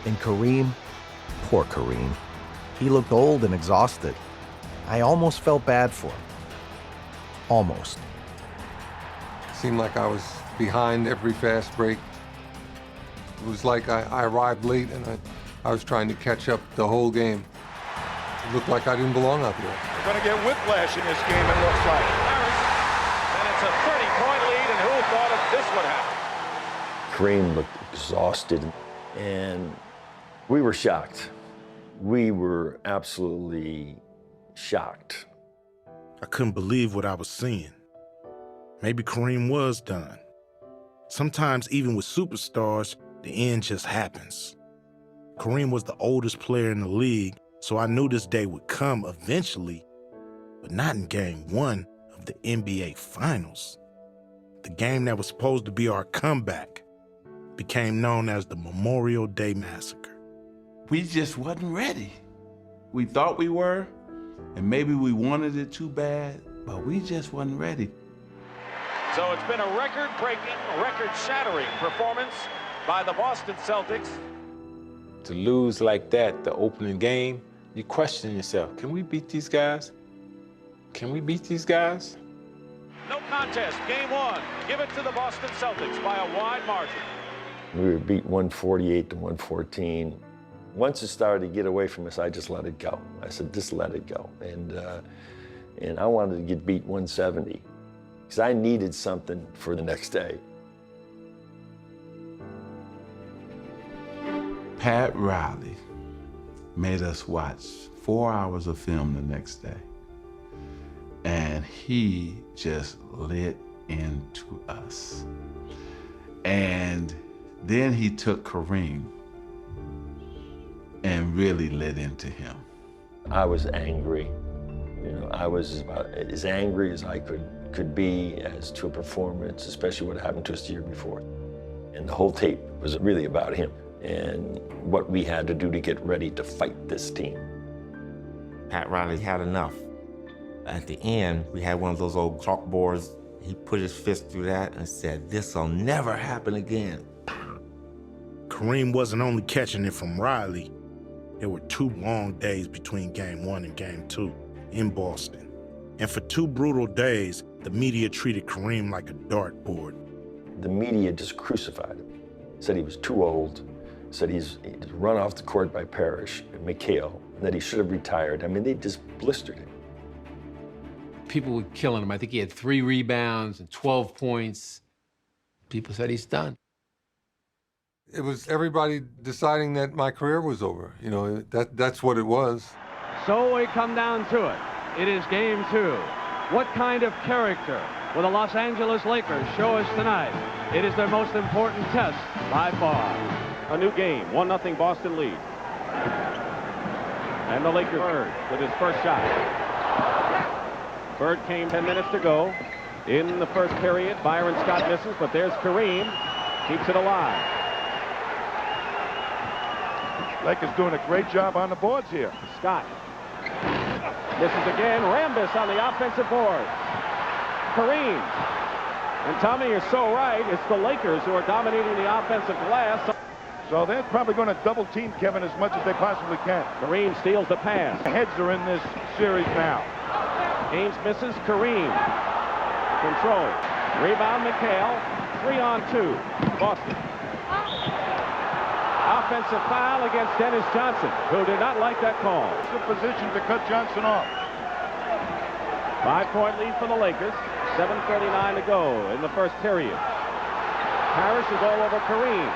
And Kareem, poor Kareem, he looked old and exhausted. I almost felt bad for him. Almost. Seemed like I was behind every fast break. It was like I arrived late and I was trying to catch up the whole game. It looked like I didn't belong out there. We're going to get whiplash in this game, it looks like. And it's a 30-point lead, and who thought of this would happen? Kareem looked exhausted, and we were shocked. We were absolutely shocked. I couldn't believe what I was seeing. Maybe Kareem was done. Sometimes, even with superstars, the end just happens. Kareem was the oldest player in the league, so I knew this day would come eventually, but not in Game 1 of the NBA Finals. The game that was supposed to be our comeback became known as the Memorial Day Massacre. We just wasn't ready. We thought we were, and maybe we wanted it too bad, but we just wasn't ready. So it's been a record-breaking, record-shattering performance by the Boston Celtics. To lose like that, the opening game, you question yourself, can we beat these guys? Can we beat these guys? No contest, Game 1. Give it to the Boston Celtics by a wide margin. We were beat 148 to 114. Once it started to get away from us, I just let it go. I said, just let it go. And I wanted to get beat 170 because I needed something for the next day. Pat Riley made us watch 4 hours of film the next day. And he just lit into us. And then he took Kareem and really lit into him. I was angry. I was about as angry as I could be as to a performance, especially what happened to us the year before. And the whole tape was really about him and what we had to do to get ready to fight this team. Pat Riley had enough. At the end, we had one of those old chalkboards. He put his fist through that and said, "This'll never happen again." Kareem wasn't only catching it from Riley. There were 2 long days between Game 1 and Game 2 in Boston. And for 2 brutal days, the media treated Kareem like a dartboard. The media just crucified him. Said he was too old, said he's run off the court by Parrish and McHale, that he should have retired. I mean, they just blistered him. People were killing him. I think he had 3 rebounds and 12 points. People said he's done. It was everybody deciding that my career was over. That's what it was. So we come down to it. It is Game 2. What kind of character will the Los Angeles Lakers show us tonight? It is their most important test by far. A new game, 1-0 Boston lead. And the Lakers Bird with his first shot. Bird came 10 minutes to go. In the first period, Byron Scott misses, but there's Kareem. Keeps it alive. Lakers doing a great job on the boards here. Scott. Misses again. Rambis on the offensive board. Kareem. And Tommy, you're so right. It's the Lakers who are dominating the offensive glass. So they're probably going to double team Kevin as much as they possibly can. Kareem steals the pass. The heads are in this series now. Ames misses. Kareem. Control. Rebound McHale. 3-on-2. Boston. Offensive foul against Dennis Johnson, who did not like that call. It's a position to cut Johnson off. 5-point lead for the Lakers. 7:39 to go in the first period. Parrish is all over Kareem,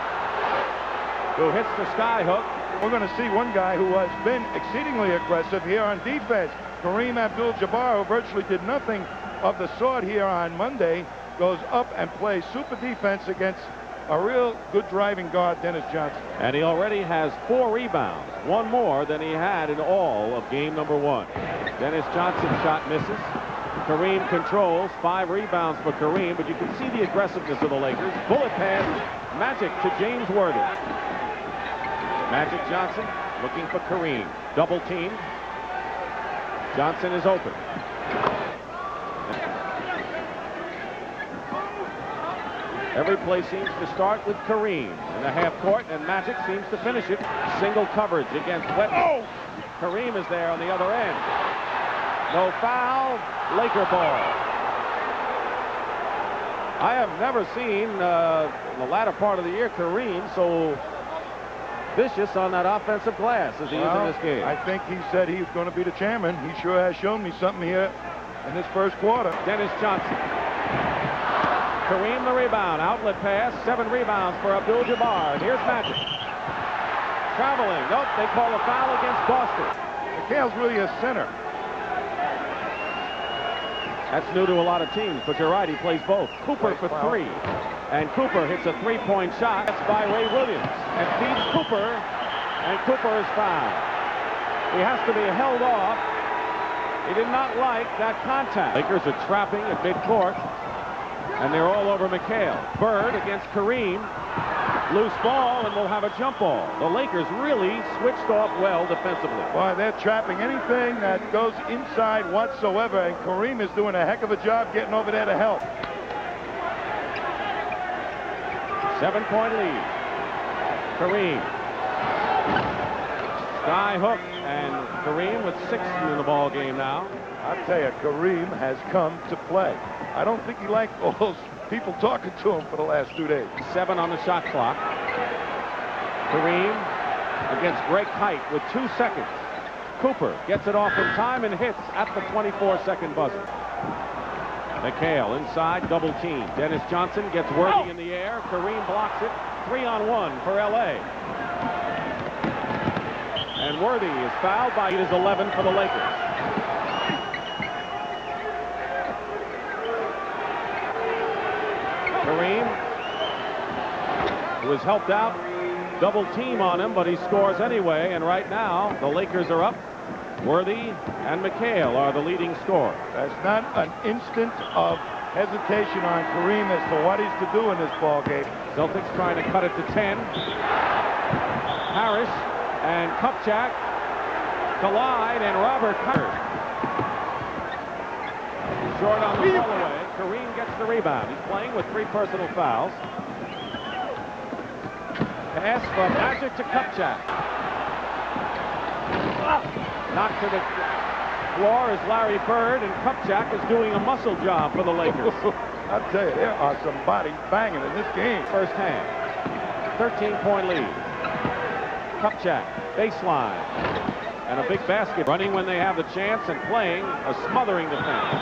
who hits the skyhook. We're going to see one guy who has been exceedingly aggressive here on defense. Kareem Abdul-Jabbar, who virtually did nothing of the sort here on Monday, goes up and plays super defense against a real good driving guard, Dennis Johnson. And he already has 4 rebounds, 1 more than he had in all of game number 1. Dennis Johnson's shot misses. Kareem controls. 5 rebounds for Kareem, but you can see the aggressiveness of the Lakers. Bullet pass, Magic to James Worthy. Magic Johnson looking for Kareem. Double team. Johnson is open. Every play seems to start with Kareem in the half court, and Magic seems to finish it. Single coverage against Wetton. Oh! Kareem is there on the other end. No foul. Laker ball. I have never seen in the latter part of the year Kareem so vicious on that offensive glass as he is in this game. I think he said he was going to be the chairman. He sure has shown me something here in this first quarter. Dennis Johnson. Kareem the rebound. Outlet pass. 7 rebounds for Abdul-Jabbar. And here's Magic. Traveling. Nope, they call a foul against Boston. McHale's really a center. That's new to a lot of teams, but you're right, he plays both. Cooper for 3. And Cooper hits a 3-point shot. That's by Ray Williams. And feeds Cooper, and Cooper is fouled. He has to be held off. He did not like that contact. Lakers are trapping at midcourt, and they're all over McHale. Bird against Kareem. Loose ball, and we'll have a jump ball. The Lakers really switched off well defensively. Boy, they're trapping anything that goes inside whatsoever, and Kareem is doing a heck of a job getting over there to help. 7-point lead. Kareem. Sky hook, and Kareem with 6 in the ball game now. I'll tell you, Kareem has come to play. I don't think he liked all those people talking to him for the last 2 days. 7 on the shot clock. Kareem against Greg Kite with 2 seconds. Cooper gets it off in time and hits at the 24-second buzzer. McHale inside, double team. Dennis Johnson gets Worthy in the air. Kareem blocks it. 3-on-1 for L.A. And Worthy is fouled by 11 for the Lakers. Kareem was helped out, double team on him, but he scores anyway, and right now the Lakers are up. Worthy and McHale are the leading scorers. There's not an instant of hesitation on Kareem as to what he's to do in this ball game. Celtics trying to cut it to 10. Harris and Kupchak collide, and Robert Hunter short on the away. Kareem gets the rebound. He's playing with 3 personal fouls. Pass from Magic to Kupchak. Knocked to the floor is Larry Bird, and Kupchak is doing a muscle job for the Lakers. I'll tell you, there are some bodies banging in this game. First hand. 13-point lead. Kupchak, baseline. And a big basket. Running when they have the chance and playing a smothering defense.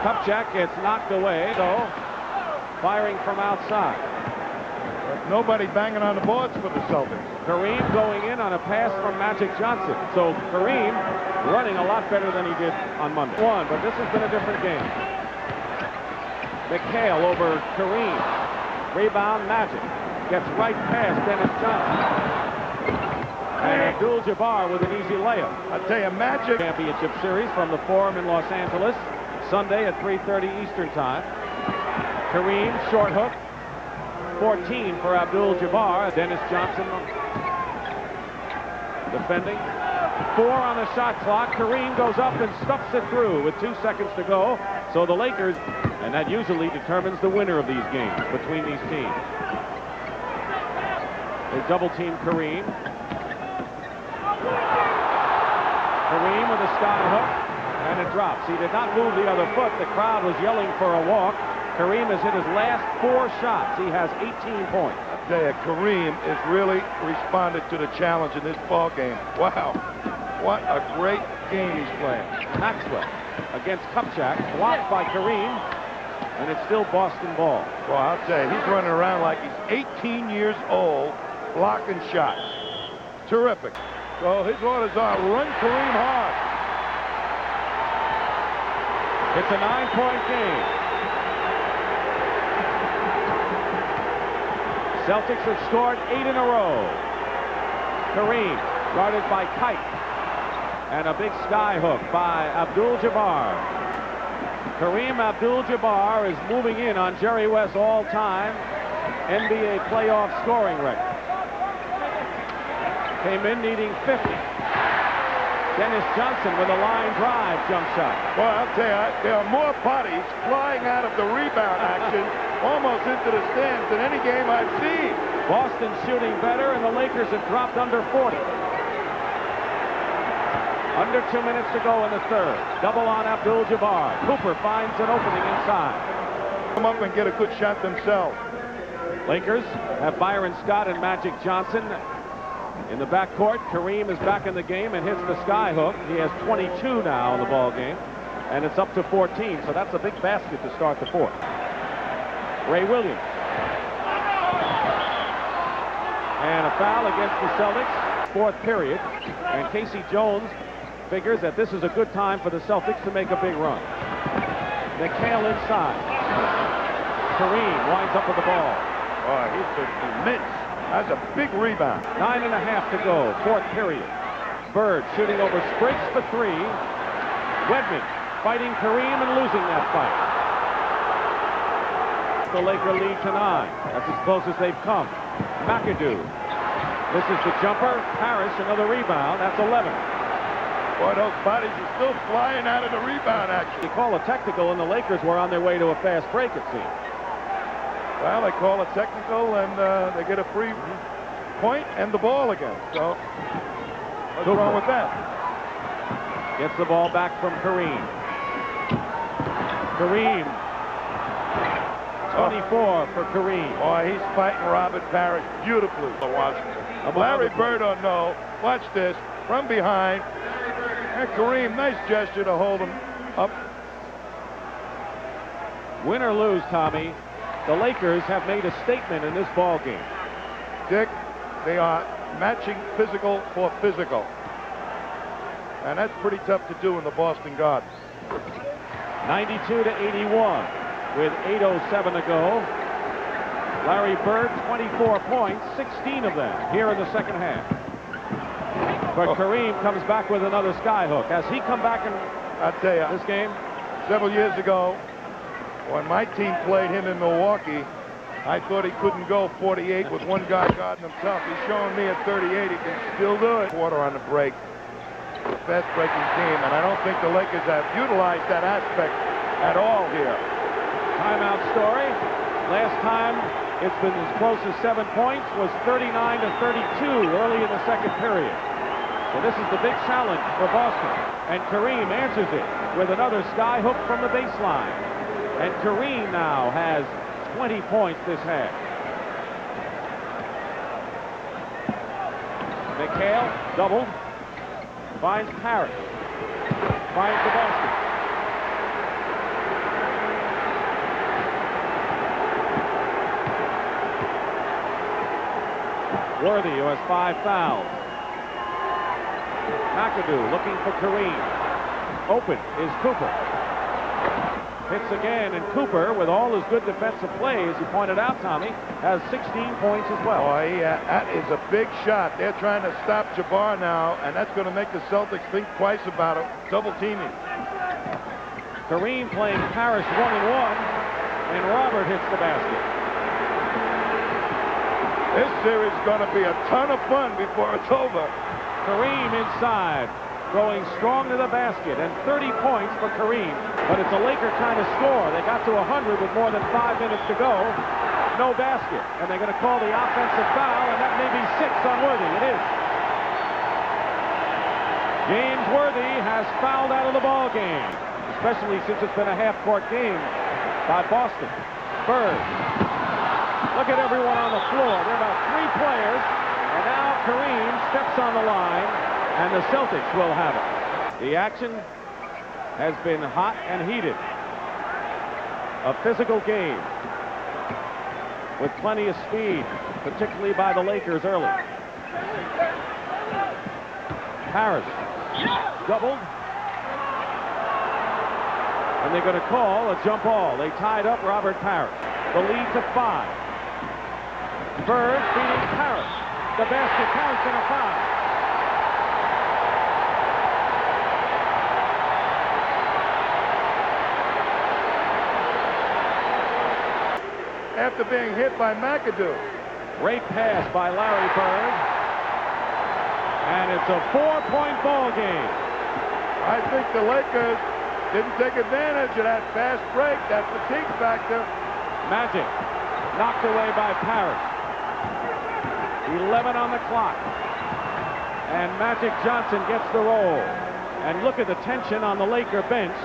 Kupchak gets knocked away, so firing from outside. But nobody banging on the boards for the Celtics. Kareem going in on a pass from Magic Johnson. So Kareem running a lot better than he did on Monday. But this has been a different game. McHale over Kareem. Rebound Magic. Gets right past Dennis Johnson. And Abdul-Jabbar with an easy layup. I tell you, Magic. Championship series from the Forum in Los Angeles. Sunday at 3:30 Eastern time. Kareem, short hook. 14 for Abdul-Jabbar. Dennis Johnson defending. 4 on the shot clock. Kareem goes up and stuffs it through with 2 seconds to go. So the Lakers, and that usually determines the winner of these games between these teams. They double team Kareem. Kareem with a sky hook, and it drops. He did not move the other foot. The crowd was yelling for a walk. Kareem has hit his last 4 shots. He has 18 points. I tell you, Kareem has really responded to the challenge in this ball game. Wow, what a great game he's playing. Maxwell against Kupchak, blocked by Kareem, and it's still Boston ball. Well, I'll tell you, he's running around like he's 18 years old, blocking shots. Terrific. So his orders are run Kareem hard. It's a 9-point game. Celtics have scored 8 in a row. Kareem guarded by Kite. And a big sky hook by Abdul-Jabbar. Kareem Abdul-Jabbar is moving in on Jerry West's all-time NBA playoff scoring record. Came in needing 50. Dennis Johnson with a line drive jump shot. Well, I'll tell you, there are more bodies flying out of the rebound action almost into the stands in any game I've seen. Boston shooting better, and the Lakers have dropped under 40. Under 2 minutes to go in the third. Double on Abdul-Jabbar. Cooper finds an opening inside. Come up and get a good shot themselves. Lakers have Byron Scott and Magic Johnson in the backcourt. Kareem is back in the game and hits the skyhook. He has 22 now in the ball game, and it's up to 14. So that's a big basket to start the fourth. Ray Williams. And a foul against the Celtics. Fourth period. And Casey Jones figures that this is a good time for the Celtics to make a big run. McHale inside. Kareem winds up with the ball. Oh, he's been immense. That's a big rebound. 9.5 to go, fourth period. Bird shooting over Spriggs for three. Wedman fighting Kareem and losing that fight. The Laker lead to 9. That's as close as they've come. McAdoo. This is the jumper. Parrish, another rebound. That's 11. Boy, those bodies are still flying out of the rebound action. They call a technical, and the Lakers were on their way to a fast break, it seems. Well, they call it technical, and they get a free point and the ball again. So, what's wrong with that? Gets the ball back from Kareem. Kareem. 24 for Kareem. Boy, he's fighting Robert Parrish beautifully. Larry Bird don't know. Watch this. From behind. And Kareem, nice gesture to hold him up. Win or lose, Tommy, the Lakers have made a statement in this ball game. Dick, they are matching physical for physical. And that's pretty tough to do in the Boston Garden. 92 to 81 with 8:07 to go. Larry Bird, 24 points, 16 of them here in the second half. But Kareem comes back with another skyhook. Has he come back in this game? Several years ago, when my team played him in Milwaukee, I thought he couldn't go 48 with one guy guarding himself. He's showing me at 38 he can still do it. Quarter on the break. Fast breaking team, and I don't think the Lakers have utilized that aspect at all here. Timeout Story. Last time it's been as close as 7 points was 39 to 32 early in the second period. So this is the big challenge for Boston. And Kareem answers it with another sky hook from the baseline. And Kareem now has 20 points this half. McHale doubled. Finds Parrish. Finds the basket. Worthy, who has 5 fouls. McAdoo looking for Kareem. Open is Cooper. Hits again, and Cooper, with all his good defensive plays, you pointed out, Tommy, has 16 points as well. Boy, that is a big shot. They're trying to stop Jabbar now, and that's going to make the Celtics think twice about it. Double teaming. Kareem playing Parrish 1-1, and Robert hits the basket. This series is going to be a ton of fun before it's over. Kareem inside, going strong to the basket, and 30 points for Kareem. But it's a Laker kind of score. They got to 100 with more than 5 minutes to go. No basket. And they're going to call the offensive foul, and that may be 6 on Worthy. It is. James Worthy has fouled out of the ball game, especially since it's been a half-court game by Boston. Bird. Look at everyone on the floor. There are about 3 players, and now Kareem steps on the line, and the Celtics will have it. The action has been hot and heated. A physical game with plenty of speed, particularly by the Lakers early. Parrish doubled. And they're going to call a jump ball. They tied up Robert Parrish. The lead to 5. Bird beating Parrish. The basket counts in a foul. After being hit by McAdoo. Great pass by Larry Bird. And it's a 4-point ball game. I think the Lakers didn't take advantage of that fast break, that fatigue factor. Magic knocked away by Parrish. 11 on the clock. And Magic Johnson gets the roll. And look at the tension on the Laker bench.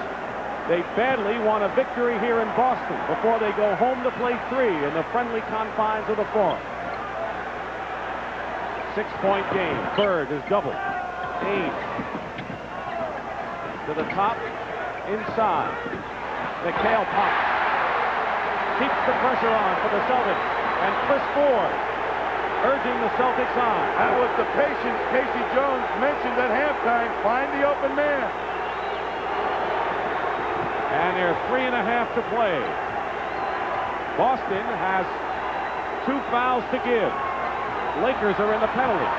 They badly want a victory here in Boston before they go home to play 3 in the friendly confines of the Forum. 6-point game. Bird is doubled. Ames to the top, inside. McHale pops. Keeps the pressure on for the Celtics. And Chris Ford urging the Celtics on. That was the patience Casey Jones mentioned at halftime. Find the open man. And there's 3.5 to play. Boston has 2 fouls to give. Lakers are in the penalty.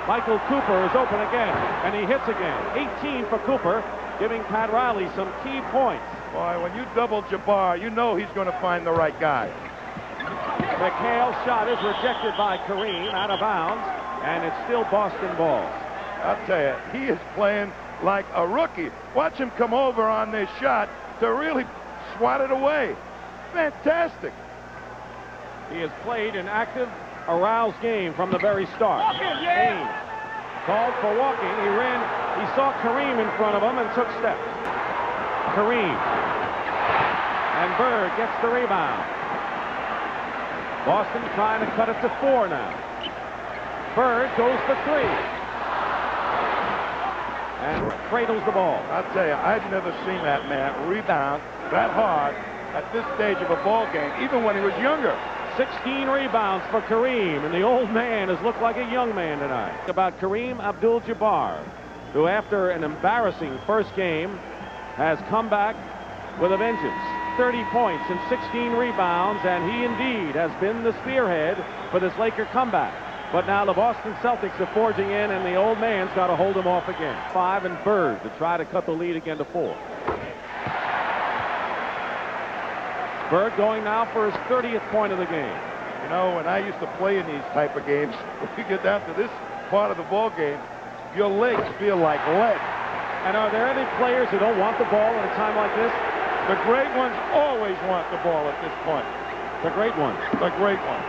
Michael Cooper is open again, and he hits again. 18 for Cooper, giving Pat Riley some key points. Boy, when you double Jabbar, you know he's going to find the right guy. McHale's shot is rejected by Kareem, out of bounds, and it's still Boston ball. I'll tell you, he is playing like a rookie. Watch him come over on this shot to really swat it away. Fantastic. He has played an active, aroused game from the very start. Ames called for walking. He saw Kareem in front of him and took steps. Kareem. And Bird gets the rebound. Boston trying to cut it to 4 now. Bird goes for 3. And cradles the ball. I'll tell you, I've never seen that man rebound that hard at this stage of a ball game, even when he was younger. 16 rebounds for Kareem, and the old man has looked like a young man tonight. About Kareem Abdul-Jabbar, who after an embarrassing first game has come back with a vengeance. 30 points and 16 rebounds, and he indeed has been the spearhead for this Laker comeback. But now the Boston Celtics are forging in, and the old man's got to hold him off again. 5 and Bird to try to cut the lead again to 4. Bird going now for his 30th point of the game. You know, when I used to play in these type of games, when you get down to this part of the ball game, your legs feel like lead. And are there any players who don't want the ball at a time like this? The great ones always want the ball at this point. The great ones. The great ones.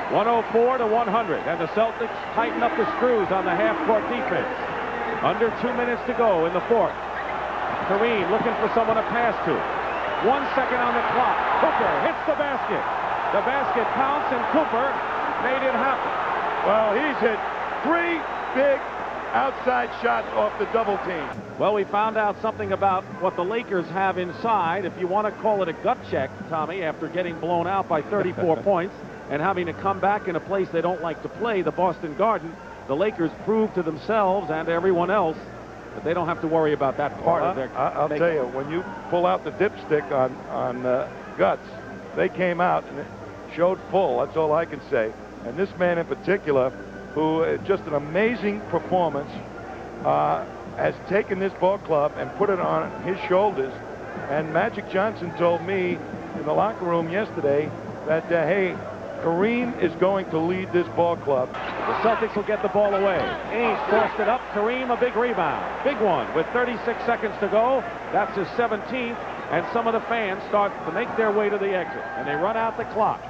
.104 to 100, and the Celtics tighten up the screws on the half-court defense. Under 2 minutes to go in the 4th. Kareem looking for someone to pass to. 1 second on the clock. Cooper hits the basket. The basket counts, and Cooper made it happen. Well, he's hit 3 big outside shots off the double team. Well, we found out something about what the Lakers have inside, if you want to call it a gut check, Tommy, after getting blown out by 34 points and having to come back in a place they don't like to play, the Boston Garden. The Lakers proved to themselves and to everyone else that they don't have to worry about that part of their I'll tell you, when you pull out the dipstick on guts, they came out and it showed full. That's all I can say. And this man in particular, who just an amazing performance, has taken this ball club and put it on his shoulders. And Magic Johnson told me in the locker room yesterday that, hey, Kareem is going to lead this ball club. The Celtics will get the ball away. Ames forced it up. Kareem a big rebound. Big one with 36 seconds to go. That's his 17th. And some of the fans start to make their way to the exit. And they run out the clock.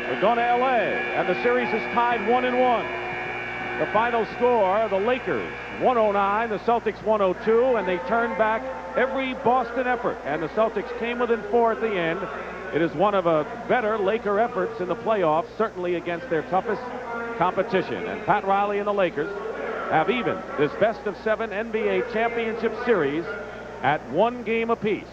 We're going to L.A. and the series is tied 1-1. The final score, the Lakers 109, the Celtics 102, and they turned back every Boston effort. And the Celtics came within 4 at the end. It is one of a better Laker efforts in the playoffs, certainly against their toughest competition. And Pat Riley and the Lakers have evened this best-of-7 NBA championship series at 1 game apiece.